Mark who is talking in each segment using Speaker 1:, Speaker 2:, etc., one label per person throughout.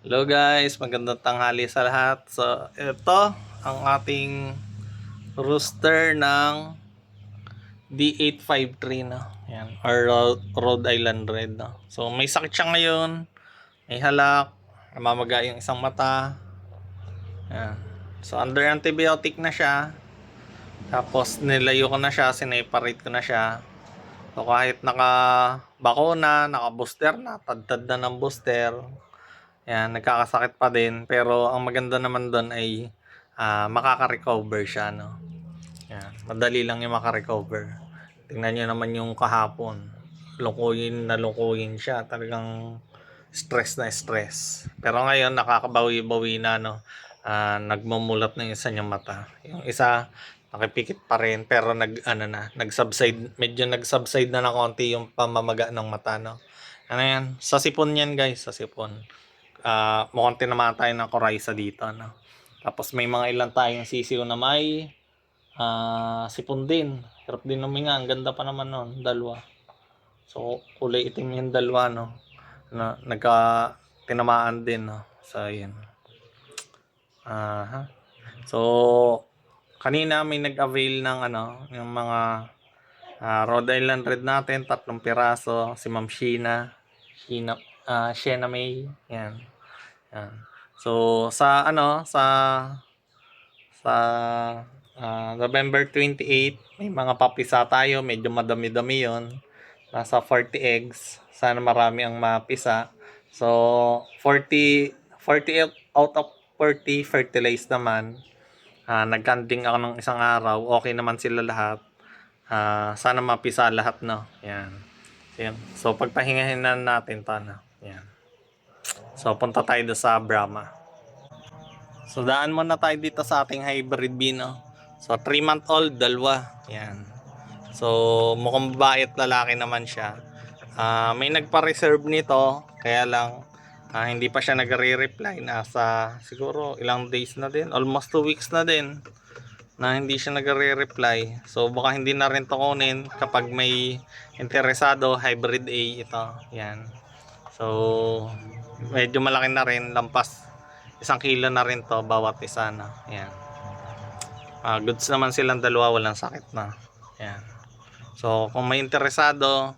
Speaker 1: Hello guys, magandang tanghali sa lahat. So, ito ang ating rooster ng D853 no. Yan, or Rhode Island Red no. So, may sakit siya ngayon. May halak, namamaga yung isang mata. Yan. So, under antibiotic na siya. Tapos nilayo ko na siya, sineparate ko na siya. So, kahit naka-bakuna, naka-booster na, tad na ng booster. Yan, nagkakasakit pa din. Pero ang maganda naman doon ay makaka-recover siya, no? Yan, madali lang yung makarecover. Tingnan nyo naman yung kahapon. Lukuyin siya. Talagang stress na stress. Pero ngayon, nakakabawi-bawi na, no? Nagmumulat na yung isa niyang mata. Yung isa, nakipikit pa rin. Pero nag-subside. Medyo nag-subside na konti yung pamamaga ng mata, no? Ano yan? Sa sipon yan, guys. Sa sipon. Mukhang tinamaan tayo ng Coryza dito, no? Tapos may mga ilan tayong sisiyo na may sipon din. Hirap din huminga. Ang ganda pa naman nun. Dalawa. So, kulay itim yung dalawa, no? Tinamaan din, no? So, yun. So, kanina may nag-avail ng yung mga Rhode Island Red natin. 3 piraso. Si Ma'am Sheena May. Yan. Yan. So sa November 28 may mga papisa tayo, medyo madami-dami 'yon. Nasa 40 eggs. Sana marami ang mapisa. So 40 out of 40 fertilized naman. Nagkanding ako ng isang araw. Okay naman sila lahat. Sana mapisa lahat, no. Yan. Yan. So pagpahingahin na natin 'to, no. Yan. So, punta tayo doon sa Brahma. So, daan muna tayo dito sa ating hybrid bee, no? So, 3-month-old, dalawa. Yan. So, mukhang babae at lalaki naman siya. May nagpa-reserve nito, kaya lang hindi pa siya nagre-reply. Nasa siguro ilang days na din, almost 2 weeks na din na hindi siya nagre-reply. So, baka hindi na rin to kunin kapag may interesado, hybrid A ito. Yan. So, medyo malaki na rin, lampas 1 kilo na rin to bawat isa na. Yan. Goods naman silang dalawa, walang sakit na. Yan. So kung may interesado,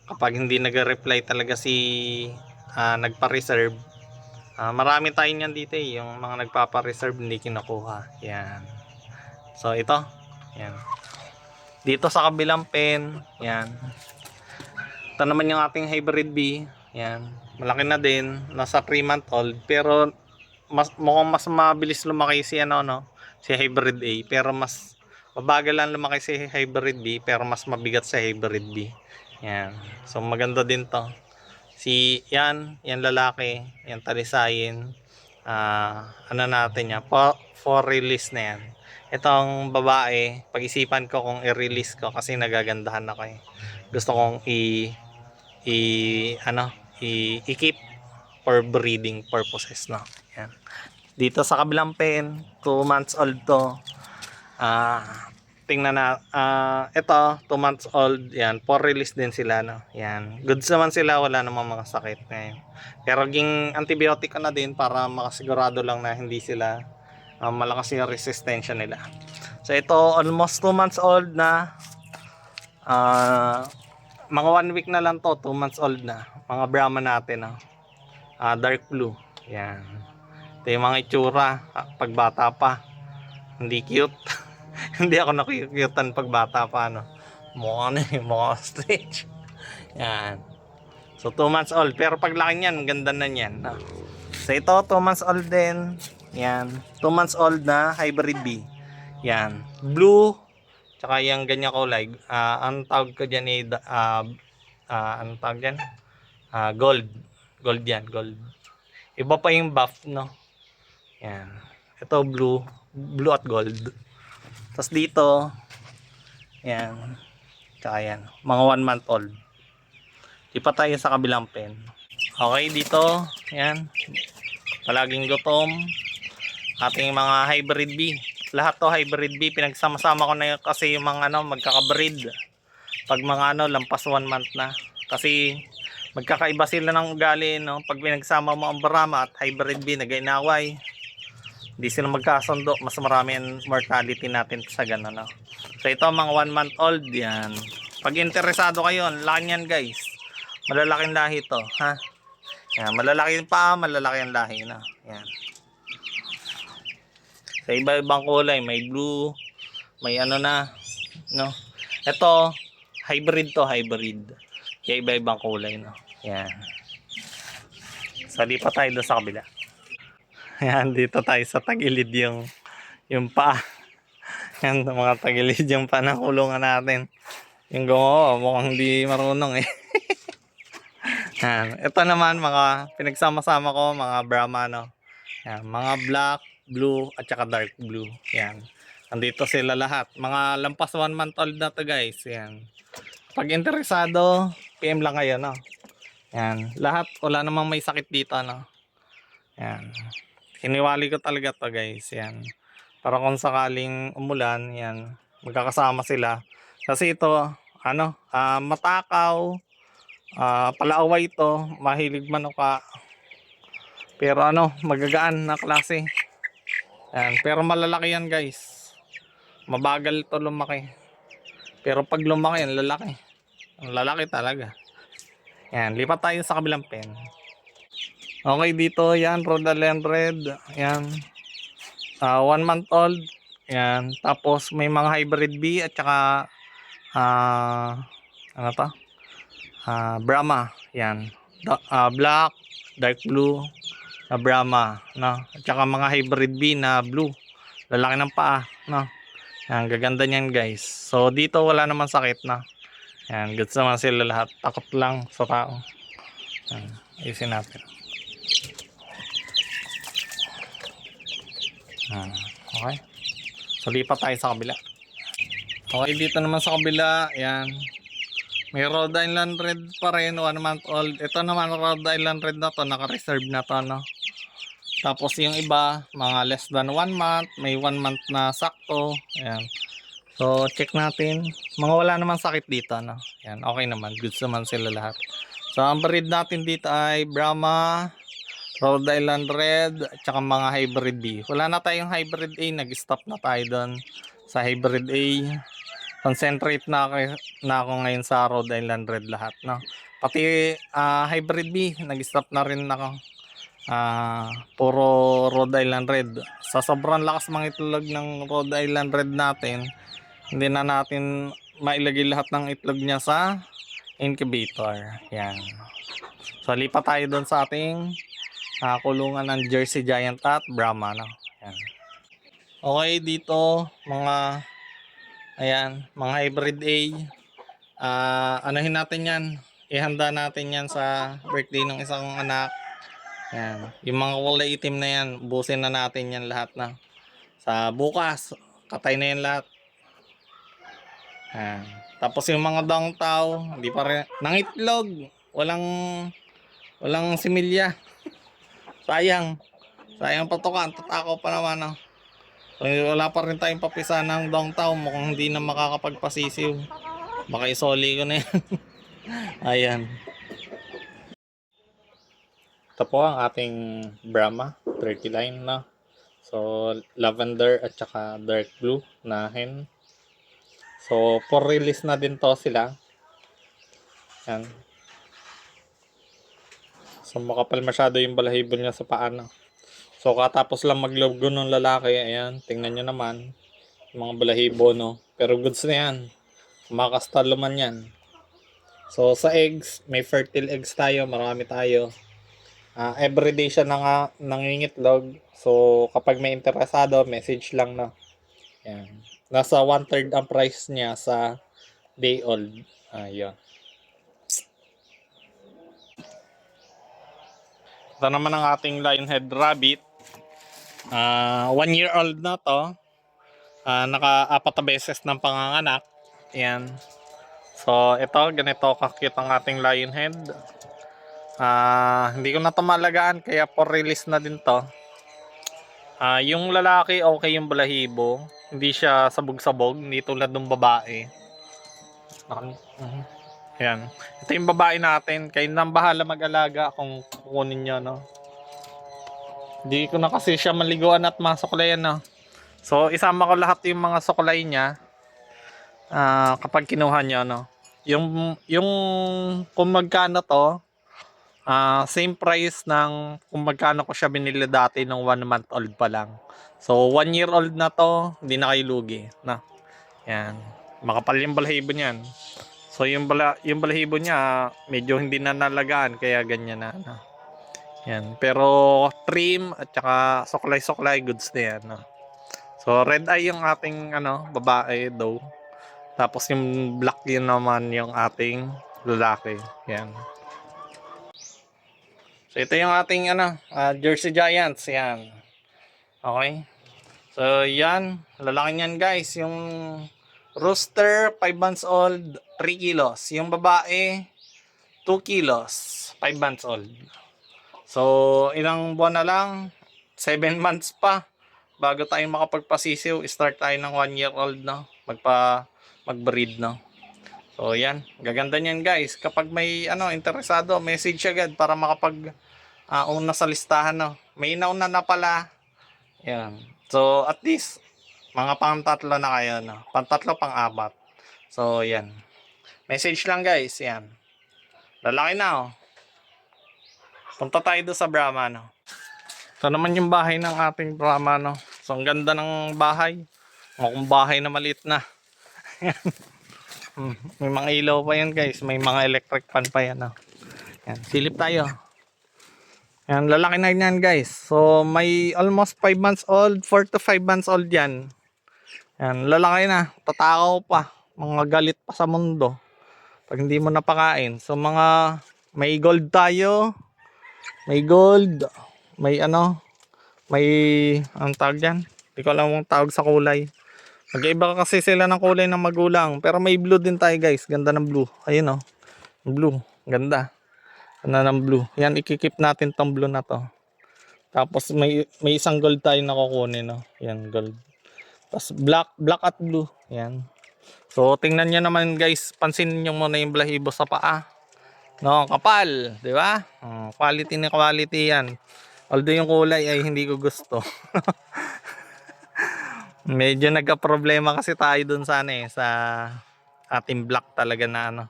Speaker 1: kapag hindi nagre-reply talaga si nagpa-reserve, marami tayo niyan dito yung mga nagpapa-reserve hindi kinukuha. Yan. So ito, yan. Dito sa kabilang pen, yan. Ito naman yung ating hybrid bee. Yan. Malaki na din, nasa 3-month-old, pero mukhang mas mabilis lumaki si si hybrid A, pero mas mabagal lang lumaki si hybrid B, pero mas mabigat sa hybrid B. Yan. So maganda din 'to. Yan lalaki, yan talisayin. Natin yan, for release na yan. Itong babae, pag-isipan ko kung i-release ko kasi nagagandahan ako eh. Gusto kong i-keep for breeding purposes, no. Yan. Dito sa kabilang pen, 2 months old to. Tingnan na, ito 2 months old, yan, for release din sila, no. Yan, goods naman sila, wala namang mga sakit ngayon. Pero ging antibiotic ko na din para makasigurado lang na hindi sila malakas yung resistensya nila. So ito almost 2 months old na, mga 1 week na lang to, 2 months old na, mga Brahma natin, no. Dark blue, yan. Ito yung mga itsura pagbata pa, hindi cute. Hindi ako nakukutan pagbata pa, no. Mukha stretch. Yan. So 2 months old, pero paglaki niyan ganda na niyan, no? So ito 2 months old din. Yan, 2 months old na hybrid bee. Yan, blue tsaka yung ganyan kulay. Ang tawag ko diyan ay ang tawag diyan? Gold. Gold yan, gold. Iba pa yung buff, no. Yan. Ito blue at gold. Tapos dito, yan. Tsaka yan, mga 1 month old. Di pa tayo sa kabilang pen. Okay, dito, yan. Palaging gutom. Ating mga hybrid bee. Lahat to hybrid bee. Pinagsama-sama ko na kasi yung mga magkaka-breed. Pag mga lampas 1 month na. Kasi Magkakaiba sila ng ugali, no? Pag pinagsama mo ang Brahma at hybrid B, nag-inaway, hindi sila magkasundo, mas marami ang mortality natin sa ganun, no? So ito mga 1 month old yan. Pag interesado kayo, laki yan guys. Malalaking lahi to, ha? Yan, malalaki pa, malalaki ang lahi na. Yan. Sa iba-ibang kulay, may blue, may ano na, no? Ito, hybrid to, hybrid. Kaya iba-ibang kulay, no? Yan. So, lipat tayo doon sa kabila. Yan, dito tayo sa tagilid yung paa. Yan, mga tagilid yung paa ng kulungan natin. Yung gumawa, mukhang di marunong eh. Yan. Ito naman, mga pinagsama-sama ko, mga Brahma, no? Yan, mga black, blue, at saka dark blue. Yan. Nandito sila lahat. Mga lampas 1 month old na to guys. Yan. Pag interesado, PM lang kayo, no? Yan. Lahat, wala namang may sakit dito, no? Yan. Hiniwali ko talaga to guys. Yan. Para kung sakaling umulan, yan. Magkakasama sila. Kasi ito, ano, matakaw, palaaway ito, mahilig manuka. Pero ano, magagaan na klase. Yan. Pero malalaki yan guys. Mabagal to lumaki. Pero pag lumaki yan, lalaki. Ang lalaki talaga. Yan, lipat tayo sa kabilang pen. Okay, dito yan, Rhode Island Red. Yan. 1 month old. Yan. Tapos may mga hybrid B at saka ano to? Brahma. Yan. Black, dark blue, Brahma, no? At saka mga hybrid B na blue. Lalaki ng paa, no? Yan, gaganda niyan, guys. So dito wala naman sakit na. Yan, goods naman sila lahat. Takot lang sa tao. Yan, ayusin natin. Okay. So lipat tayo sa kabila. Okay, dito naman sa kabila, yan. May Rhode Island Red pa rin, 1 month old. Ito naman Rhode Island Red na to, naka-reserve na to, no? Tapos yung iba, mga less than 1 month, may 1 month na sakto. Ayan. So check natin. Mga wala naman sakit dito, no? Yan, okay naman. Goods naman sila lahat. So ang breed natin dito ay Brahma, Rhode Island Red, at saka mga hybrid B. Wala na tayong hybrid A, nag-stop na tayo doon sa hybrid A. Concentrate na ako ngayon sa Rhode Island Red lahat, no? Pati hybrid B, nag-stop na rin ako. Puro Rhode Island Red. Sa sobrang lakas mga itlog ng Rhode Island Red natin, hindi na natin mailagay lahat ng itlog niya sa incubator. Yan. So lipat tayo doon sa ating kulungan ng Jersey Giant at Brahma, no? Yan. Okay, dito mga ayan, mga hybrid A. Anahin natin yan. Ihanda natin yan sa birthday ng isang anak. Yan. Yung mga kulay itim na yan, ubusin na natin yan lahat na. Sa bukas, katay na yan lahat. Yan. Tapos yung mga dangtaw, hindi pa rin, nangitlog. Walang similya. Sayang. Sayang patukan. Tatakaw pa naman, no? So, wala pa rin tayong papisa ng dangtaw. Mukhang hindi na makakapagpasisiw. Baka isoli ko na yan. Ayan. Ito po ang ating Brahma 30 line, na. So lavender at saka dark blue na hen. So for release na din to sila. Yan. So makapal masyado yung balahibo niya sa paa, no? So katapos lang maglogo ng lalaki. Ayan, tingnan nyo naman yung mga balahibo, no? Pero goods na yan. Makastalo man yan. So sa eggs, may fertile eggs tayo. Marami tayo. Everyday siya nangingitlog. So kapag may interesado, message lang, na. Yan. Nasa 1/3 ang price niya sa day old. Ayun. Ito naman ang ating lionhead rabbit. 1 year old na to. Naka-4 beses ng panganganak. Yan. So ito, ganito kakit ang ating lionhead. Hindi ko na ito malagaan, kaya for release na din to. Yung lalaki, okay yung balahibo. Hindi siya sabog-sabog, hindi tulad ng babae. Yan. Ito yung babae natin. Kayo nang bahala mag-alaga kung kukunin nyo, no? Hindi ko na kasi siya maliguan at masuklayan, no? So, isama ko lahat yung mga suklay niya kapag kinuha nyo, no? Yung kung magkano to, same price ng kung magkano ko siya binili dati nung 1 month old pa lang. So, 1 year old na to, hindi na kayo lugi, no? Yan. Makapal yung balahibo niyan. So yung balahibo niya medyo hindi na nalagaan kaya ganyan na ano. Yan. Pero trim at saka suklay-suklay goods na yan. No? So red eye yung ating ano babae daw. Tapos yung black yun naman yung ating lalaki. Yan. So ito yung ating ano Jersey Giants. Yan. Okay. So yan. Lalaki niyan guys. Yung rooster 5 months old 3 kilos. Yung babae 2 kilos 5 months old. So ilang buwan na lang 7 months pa bago tayo makapagpasisiw. Start tayo ng 1 year old no. Mag-breed no. So yan, gaganda niyan guys. Kapag may interesado, message agad para makapag una sa listahan no. May nauna na pala. Yan. So at least mga pang-tatlo na kayo, no? Pang-tatlo, pang-apat. So, yan. Message lang, guys. Yan. Lalaki na, oh. Punta tayo doon sa Brahma, no? Ito naman yung bahay ng ating Brahma, no? So, ang ganda ng bahay. Mukhang bahay na maliit na. May mga ilaw pa yan, guys. May mga electric fan pa yan, no? Yan. Silip tayo. Yan. Lalaki na yan, guys. So, may almost 5 months old. 4 to 5 months old yan. Yan, lalaki na, tatakaw pa, mga galit pa sa mundo pag hindi mo napakain. So mga may gold tayo, may gold, may anong tawag dyan? Hindi ko alam ang tawag sa kulay. Mag-iba kasi sila ng kulay ng magulang, pero may blue din tayo guys, ganda ng blue. Ayun blue, ganda. Ganda ng blue. Yan, ikikip natin tong blue na to. Tapos may isang gold tayo na kukunin, no? Yan, gold. Tapos black at blue. Yan. So tingnan niyo naman guys, pansinin niyo muna yung balahibo sa paa. No, kapal, 'di ba? Quality ni quality 'yan. Although yung kulay ay hindi ko gusto. Medyo nagka-problema kasi tayo dun sa sa ating black talaga na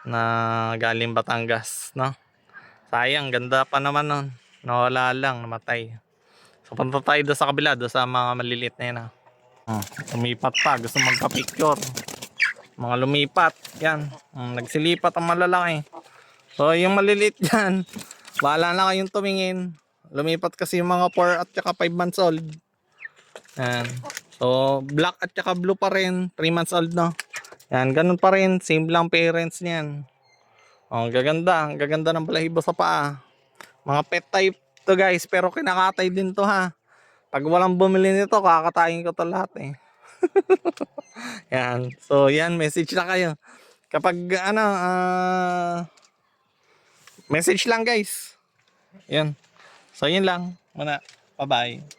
Speaker 1: na galing Batangas, no? Sayang, ganda pa naman nun. Nawala lang, namatay. So punta tayo doon sa kabila, doon sa mga maliliit na yan. Lumipat pa, gusto magpa-picture. Mga lumipat, yan. Nagsilipat ang malalaki. So yung maliliit dyan, bahala na kayong tumingin. Lumipat kasi yung mga 4 at saka 5 months old. Yan. So black at saka blue pa rin, 3 months old no. Yan, ganun pa rin, same lang parents niyan. Ang gaganda ng balahibo sa paa. Mga pet type to guys, pero kinakatay din to ha. Pag walang bumili nito, kakatayin ko to lahat eh. Yan. So, yan. Message na kayo. Kapag, message lang guys. Yan. So, yun lang. Muna. Bye-bye.